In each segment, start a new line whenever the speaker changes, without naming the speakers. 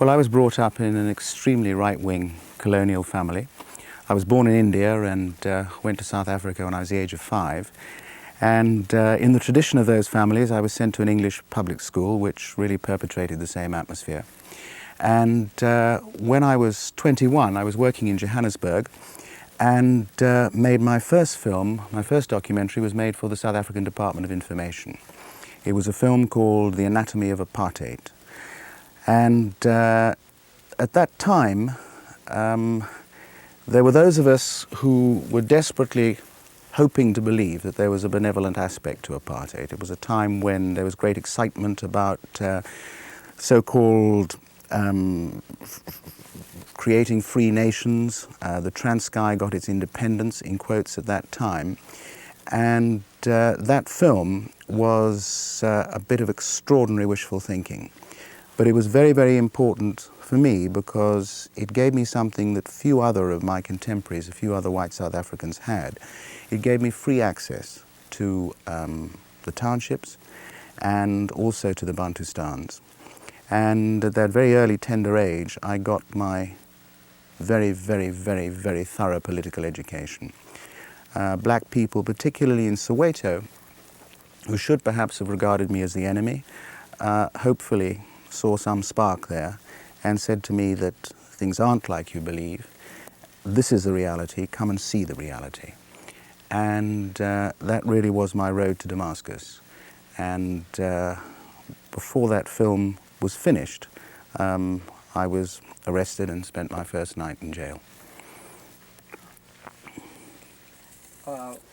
Well, I was brought up in an extremely right-wing colonial family. I was born in India and went to South Africa when I was the age of 5. And in the tradition of those families, I was sent to an English public school, which really perpetrated the same atmosphere. And when I was 21, I was working in Johannesburg and made my first film. My first documentary was made for the South African Department of Information. It was a film called The Anatomy of Apartheid. And at that time, there were those of us who were desperately hoping to believe that there was a benevolent aspect to apartheid. It was a time when there was great excitement about so-called creating free nations. The Transkei got its independence, in quotes, at that time. And that film was a bit of extraordinary wishful thinking. But it was very, very important for me because it gave me something that few other of my contemporaries, a few other white South Africans had. It gave me free access to the townships and also to the Bantustans. And at that very early, tender age, I got my very, very, very, very thorough political education. Black people, particularly in Soweto, who should perhaps have regarded me as the enemy, hopefully saw some spark there and said to me that things aren't like you believe. This is the reality. Come and see the reality. And that really was my road to Damascus. And before that film was finished, I was arrested and spent my first night in jail.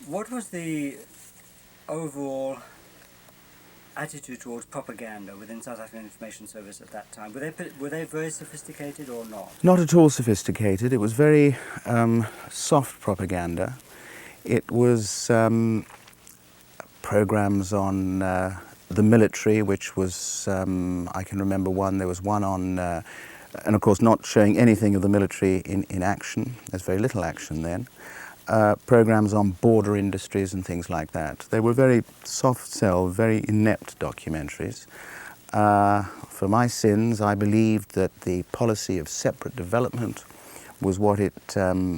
What was the overall attitude towards propaganda within South African Information Service at that time? Were they very sophisticated or not?
Not at all sophisticated. It was very soft propaganda. It was programs on the military, which was, I can remember one, there was one on, and of course not showing anything of the military in action. There's very little action then. Programs on border industries and things like that. They were very soft-sell, very inept documentaries. For my sins, I believed that the policy of separate development was what it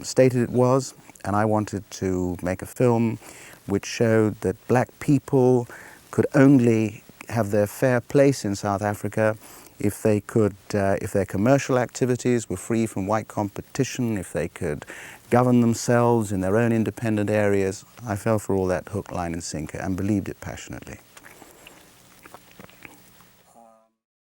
stated it was, and I wanted to make a film which showed that black people could only have their fair place in South Africa if they could, if their commercial activities were free from white competition, if they could govern themselves in their own independent areas. I fell for all that hook, line and sinker and believed it passionately.